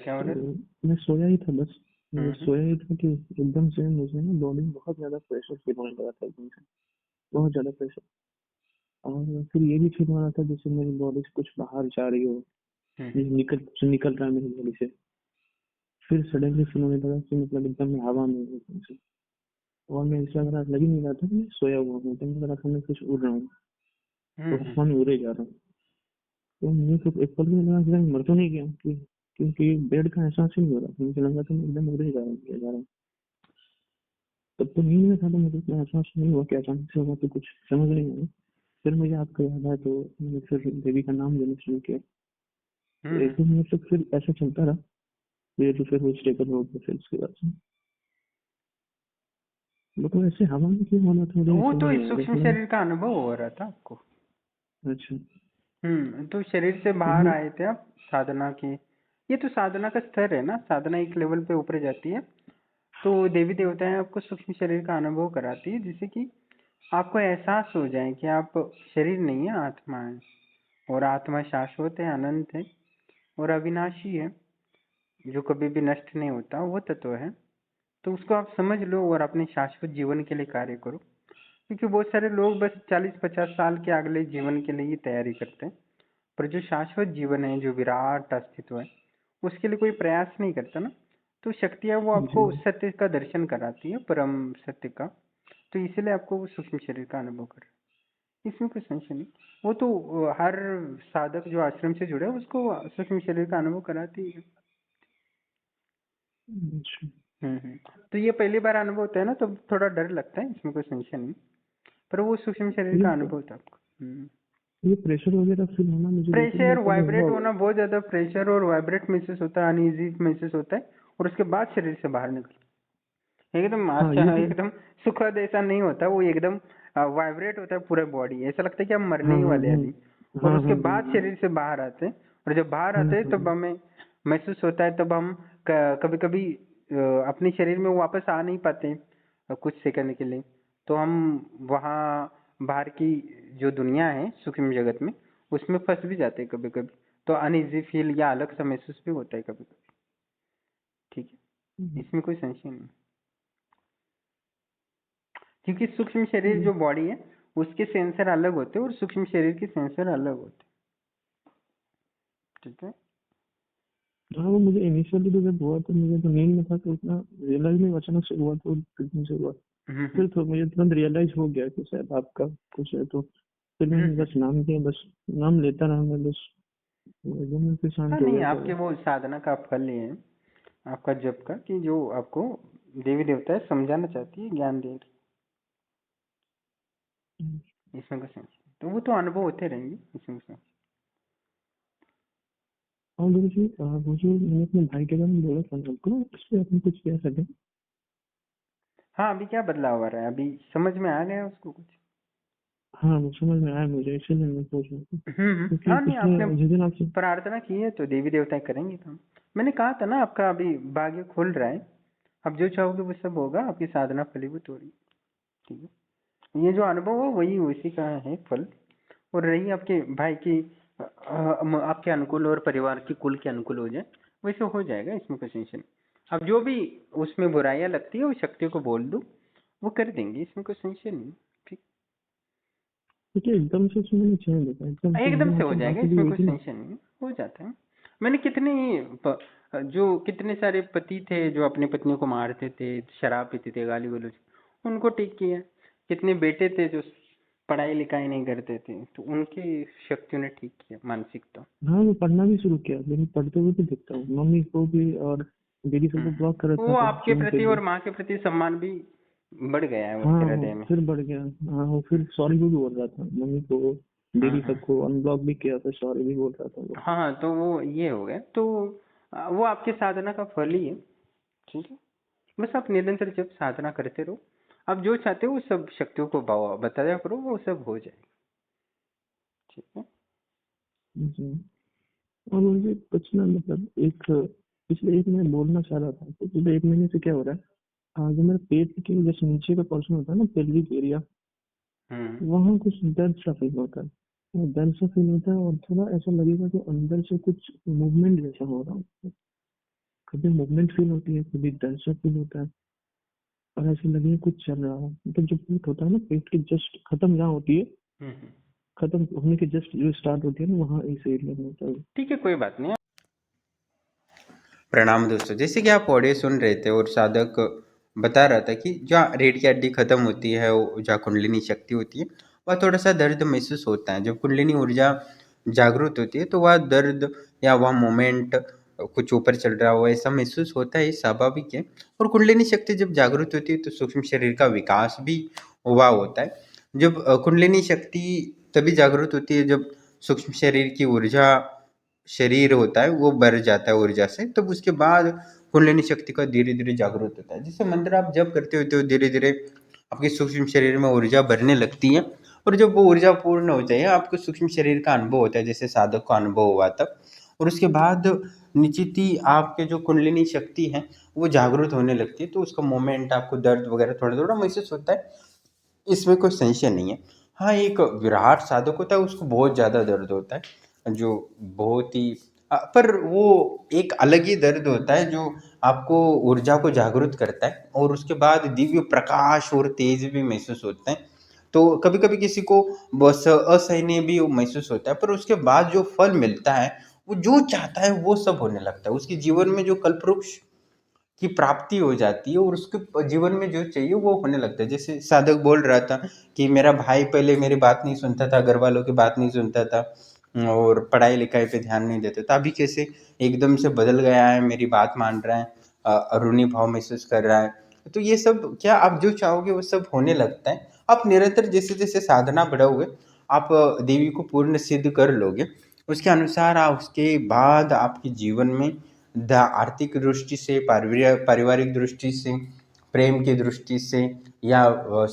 क्या हो रहा था? तो मैं सोया ही था बस। मैं हम्म। सोया ही था कि एकदम से मुझे ना बॉडी में बहुत ज्यादा प्रेशर फील होने लगा था एकदम से। बहुत ज्यादा प्रेशर। और फिर ये भी फील हो रहा था जैसे मेरी बॉडी से कुछ बाहर जा रही हो। हम्म। जैसे निकल रहा है मेरी बॉडी से। फिर सडनली फील होने लगा कि मतलब एकदम मैं हवा में हूँ एकदम से। और मैं ऐसा लग ही नहीं रहा था कि मैं सोया हुआ हूँ, तो मुझे लगा था मैं कुछ उड़ रहा हूँ। तो हम्म। आसमान में उड़े जा रहा हूँ। तो मुझे तो एक पल में लगा कि मैं मर तो नहीं गया क्योंकि बेड का एहसास ही नहीं हो रहा था। मुझे लगा था मैं एकदम उड़े जा रहा हूँ। तब तो नींद में था, तो मुझे इतना एहसास नहीं हुआ कि अचानक से होगा, तो कुछ समझ नहीं आया। फिर मुझे आपका याद आया, तो मैंने फिर देवी का नाम लेना शुरू किया। तो हम्म। एक दो मिनट तक फिर ऐसा चलता रहा। तो फिर वो स्टेबल हो गया फिर उसके बाद से। वो तो ऐसे हवा में क्यों होना था, मुझे वो समझ तो नहीं इस आया सूक्ष्म लेकिन। शरीर का अनुभव हो रहा था आपको। अच्छा। तो शरीर से बाहर ये आए थे आप साधना की। ये तो साधना का स्तर है ना, साधना एक लेवल पे ऊपर जाती है। तो देवी देवताएं आपको सूक्ष्म शरीर का अनुभव कराती है, जिससे कि आपको एहसास हो जाए कि आप शरीर नहीं है, आत्मा है। और आत्मा शाश्वत है, अनंत है और अविनाशी है, जो कभी भी नष्ट नहीं होता, वो तत्व है। तो उसको आप समझ लो और अपने शाश्वत जीवन के लिए कार्य करो। क्योंकि बहुत सारे लोग बस 40-50 साल के अगले जीवन के लिए ही तैयारी करते हैं, पर जो शाश्वत जीवन है, जो विराट अस्तित्व है, उसके लिए कोई प्रयास नहीं करता ना। तो शक्तियां वो जी। आपको उस सत्य का दर्शन कराती है, परम सत्य का। तो इसलिए आपको वो सूक्ष्म शरीर का अनुभव कर रहा है, इसमें कोई संशय नहीं। वो तो हर साधक जो आश्रम से जुड़े है, उसको सूक्ष्म शरीर का अनुभव कराती है। अच्छा। तो ये पहली बार अनुभव होता है ना, तो थोड़ा डर लगता है, इसमें कोई संशय नहीं। पर वो सूक्ष्म शरीर ये का अनुभव था आपको। ये प्रेशर वगैरह फील होना मुझे बिल्कुल नहीं प्रेशर पहले हुआ वाइब्रेट हुआ होना, बहुत ज्यादा प्रेशर और वाइब्रेट महसूस होता है, अनईजी महसूस होता है, और उसके बाद शरीर से बाहर निकल एकदम हाँ, ये अच्छा, तो। एकदम सुखद ऐसा नहीं होता, वो एकदम वाइब्रेट होता है पूरा बॉडी, ऐसा लगता है कि हम मरने हाँ, ही हाँ, वाले हैं हाँ, अभी। और हाँ, उसके हाँ, बाद हाँ, शरीर से बाहर आते हैं, और जब बाहर हाँ, आते हैं तब हाँ, हमें महसूस होता है, तब हम कभी कभी अपने शरीर में वापस आ नहीं पाते हैं, कुछ सेकंड के लिए। तो हम वहाँ बाहर की जो दुनिया है सूक्ष्म जगत में, उसमें फंस भी जाते हैं कभी कभी। तो अनइजी फील या अलग सा महसूस भी होता है कभी कभी। ठीक है, हाँ, इसमें कोई संशय नहीं। क्योंकि सूक्ष्म शरीर हाँ, जो बॉडी है, उसके सेंसर अलग होते हैं और सूक्ष्म शरीर के सेंसर अलग होते हैं। ठीक है। हाँ, वो मुझे इनिशियली तो जब हुआ तो मुझे तो नींद में था, तो उतना रियलाइज नहीं, अचानक से हुआ तो कितने से हुआ। हम्म। फिर तो मुझे तुरंत रियलाइज हो गया कि शायद आपका कुछ है, तो फिर मैंने हम्म। बस नाम दिया, बस नाम लेता रहा मैं बस। वो एकदम से फिर हाँ शांत हो नहीं, गया था आपके वो। वो साधना का फल ये है, आपका जप का, कि जो आपको देवी देवताएं समझाना चाहती है, ज्ञान दे रही है। इसमें कुछ नहीं, तो वो तो अनुभव होते रहेंगे, इसमें कुछ नहीं। और वो जो मैंने अपने भाई के बारे में बोला था ना आपको, उस पर आपने कुछ कह सके? हाँ, अभी क्या बदलाव आ रहा है, अभी समझ में आ गया उसको कुछ? हाँ, वो समझ में आया मुझे, इसीलिए मैं पूछ रहा था। क्योंकि हाँ नहीं, पिछले आपने जिस दिन आपसे। प्रार्थना की है तो देवी देवताएं करेंगे। तो मैंने कहा था ना, आपका अभी भाग्य खुल रहा है, आप जो चाहोगे वो सब होगा, आपकी साधना फलीभूत हो रही है। ठीक है, ये जो अनुभव है वही उसी का है फल। और रही आपके भाई की आपके अनुकूल और परिवार के कुल के अनुकूल हो जाए, वैसे हो जाएगा, इसमें कोई टेंशन नहीं। अब जो भी उसमें बुराइयां लगती है, वो शक्तियों को बोल दो, वो कर देंगे, इसमें कोई टेंशन नहीं। ठीक, क्योंकि एकदम से उसमें मैंने चेंज देखा, एकदम से जिस एकदम दिन से हो आपसे जाएगा, बात हुई इसमें हुई कोई थी ना। टेंशन नहीं, हो जाता है। मैंने जो कितने सारे पति थे जो अपनी पत्नियों को मारते थे, शराब पीते थे, गाली गलौज, उनको ठीक किया। कितने बेटे थे जो पढ़ाई लिखाई नहीं करते थे, तो उनकी शक्तियों ने ठीक किया मानसिकता। हाँ, मैं पढ़ना भी शुरू किया, लेकिन पढ़ते हुए भी दिखता हूँ, मम्मी को भी और दीदी सबको ब्लॉक कर रखा वो था आपके शुरू से प्रति और एकदम। माँ के प्रति सम्मान भी बढ़ गया है हाँ, उनके वो हृदय में। फिर बढ़ गया। हाँ, वो फिर सॉरी भी बोल रहा था मम्मी को, दीदी हम्म। सबको अनब्लॉक भी किया था, सॉरी भी बोल रहा था वो। हाँ, तो वो ये हो गया, तो वो आपके साधना का फल ही है। ठीक है, बस आप निरंतर जब साधना करते रहो, आप जो चाहते हो वो सब शक्तियों को बताया करो, वो सब हो जाएगा। ठीक है। जी। और मुझे कुछ ना मतलब एक पिछले एक मैं बोलना चाह रहा था, तो पिछले एक महीने से क्या हो रहा है, जो मेरा पेट के जैसे नीचे का पोर्शन होता है ना, पेल्विक एरिया, हम्म। वहाँ कुछ दर्द सा फील होता है। वो दर्द सा फील होता है और थोड़ा ऐसा लगेगा कि अंदर से कुछ मूवमेंट जैसा हो रहा है। कभी मूवमेंट फील होती है, कभी टेंशन फील होता है, और ऐसे लगे कुछ चल रहा है। मतलब जो पेट होता है ना, पेट की जस्ट खत्म जहाँ होती है, खत्म होने के जस्ट जो स्टार्ट होती है ना, वहाँ इस एरिया में होता है। ठीक है, कोई बात नहीं। प्रणाम दोस्तों, जैसे कि आप ऑडियो सुन रहे थे और साधक बता रहा था कि जहाँ रीढ़ की हड्डी खत्म होती है, वो जहाँ कुंडलिनी शक्ति होती है, वह थोड़ा सा दर्द महसूस होता है। जब कुंडलिनी ऊर्जा जागृत होती है तो वह दर्द या वह मोमेंट कुछ ऊपर चल रहा हो ऐसा महसूस होता है, स्वाभाविक है। और कुंडलिनी शक्ति जब जागृत होती है तो सूक्ष्म शरीर का विकास भी हुआ होता है। जब कुंडलिनी शक्ति तभी जागृत होती है जब सूक्ष्म शरीर की ऊर्जा शरीर होता है वो बढ़ जाता है ऊर्जा से, तब उसके बाद कुंडलिनी शक्ति का धीरे धीरे जागृत होता है। जैसे मंत्र आप जब करते हो तो धीरे धीरे आपके सूक्ष्म शरीर में ऊर्जा बढ़ने लगती है, और जब वो ऊर्जा पूर्ण हो जाए आपको सूक्ष्म शरीर का अनुभव होता है, जैसे साधक को अनुभव हुआ तब। और उसके बाद निश्चित ही आपके जो कुंडलिनी शक्ति है वो जागृत होने लगती है, तो उसका मोमेंट आपको दर्द वगैरह थोड़ा थोड़ा महसूस होता है, इसमें कोई संशय नहीं है। हाँ, एक विराट साधक होता है उसको बहुत ज़्यादा दर्द होता है, जो बहुत ही पर वो एक अलग ही दर्द होता है जो आपको ऊर्जा को जागृत करता है, और उसके बाद दिव्य प्रकाश और तेज भी महसूस होता है। तो कभी कभी किसी को बस असहनीय भी महसूस होता है, पर उसके बाद जो फल मिलता है वो जो चाहता है वो सब होने लगता है। उसके जीवन में जो कल्पवृक्ष की प्राप्ति हो जाती है और उसके जीवन में जो चाहिए वो होने लगता है। जैसे साधक बोल रहा था कि मेरा भाई पहले मेरी बात नहीं सुनता था, घर वालों की बात नहीं सुनता था और पढ़ाई लिखाई पे ध्यान नहीं देता था, अभी कैसे एकदम से बदल गया है, मेरी बात मान रहा है, अरुणी भाव महसूस कर रहा है। तो ये सब क्या आप जो चाहोगे वो सब होने लगता है। आप निरंतर जैसे जैसे साधना बढ़ाओगे आप देवी को पूर्ण सिद्ध कर लोगे, उसके अनुसार आप उसके बाद आपके जीवन में आर्थिक दृष्टि से, पारिवारिक दृष्टि से, प्रेम की दृष्टि से, या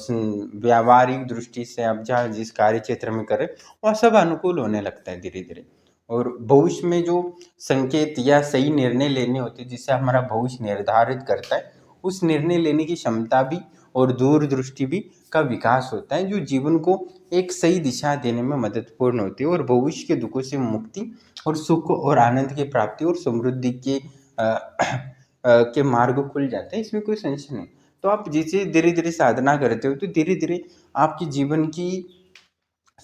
व्यावहारिक दृष्टि से आप जहाँ जिस कार्य क्षेत्र में करें वह सब अनुकूल होने लगता है धीरे धीरे। और भविष्य में जो संकेत या सही निर्णय लेने होते हैं जिससे हमारा भविष्य निर्धारित करता है, उस निर्णय लेने की क्षमता भी और दूरदृष्टि भी का विकास होता है, जो जीवन को एक सही दिशा देने में मददपूर्ण होती है और भविष्य के दुखों से मुक्ति और सुख और आनंद की प्राप्ति और समृद्धि के मार्ग खुल जाते हैं, इसमें कोई संशय नहीं। तो आप जैसे धीरे धीरे साधना करते हो तो धीरे धीरे आपके जीवन की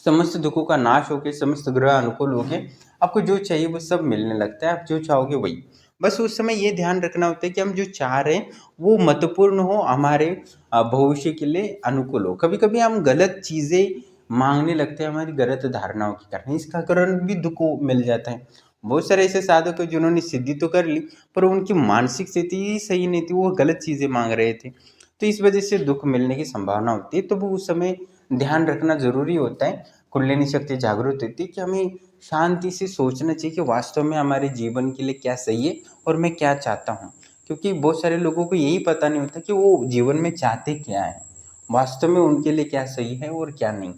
समस्त दुखों का नाश होके, समस्त ग्रह अनुकूल होके आपको जो चाहिए वो सब मिलने लगता है, आप जो चाहोगे वही। बस उस समय ये ध्यान रखना होता है कि हम जो चाह रहे हैं वो महत्वपूर्ण हो, हमारे भविष्य के लिए अनुकूल हो। कभी कभी हम गलत चीज़ें मांगने लगते हैं हमारी गलत धारणाओं के कारण, इसका कारण भी दुख मिल जाता है। बहुत सारे ऐसे साधक हैं जिन्होंने सिद्धि तो कर ली पर उनकी मानसिक स्थिति ही सही नहीं थी, वो गलत चीज़ें मांग रहे थे, तो इस वजह से दुख मिलने की संभावना होती है। तो वो उस समय ध्यान रखना जरूरी होता है, कुंडलिनी शक्ति जागृत होती है कि हमें शांति से सोचना चाहिए कि वास्तव में हमारे जीवन के लिए क्या सही है और मैं क्या चाहता हूँ। क्योंकि बहुत सारे लोगों को यही पता नहीं होता कि वो जीवन में चाहते क्या है, वास्तव में उनके लिए क्या सही है और क्या नहीं।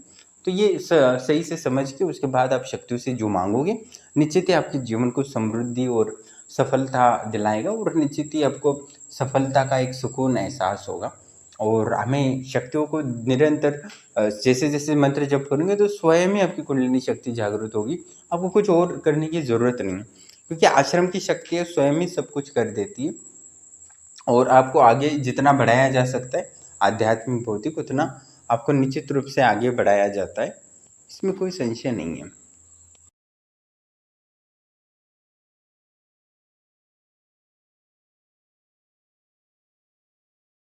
तो ये सही से समझ के उसके बाद आप शक्तियों से जो मांगोगे निश्चित ही आपके जीवन को समृद्धि और सफलता दिलाएगा, और निश्चित ही आपको सफलता का एक सुकून एहसास होगा। और हमें शक्तियों को निरंतर जैसे जैसे मंत्र जप करेंगे तो स्वयं ही आपकी कुंडलिनी शक्ति जागृत होगी, आपको कुछ और करने की ज़रूरत नहीं है, क्योंकि आश्रम की शक्तियाँ स्वयं ही सब कुछ कर देती है। और आपको आगे जितना बढ़ाया जा सकता है आध्यात्मिक भौतिक, उतना आपको निश्चित रूप से आगे बढ़ाया जाता है, इसमें कोई संशय नहीं है।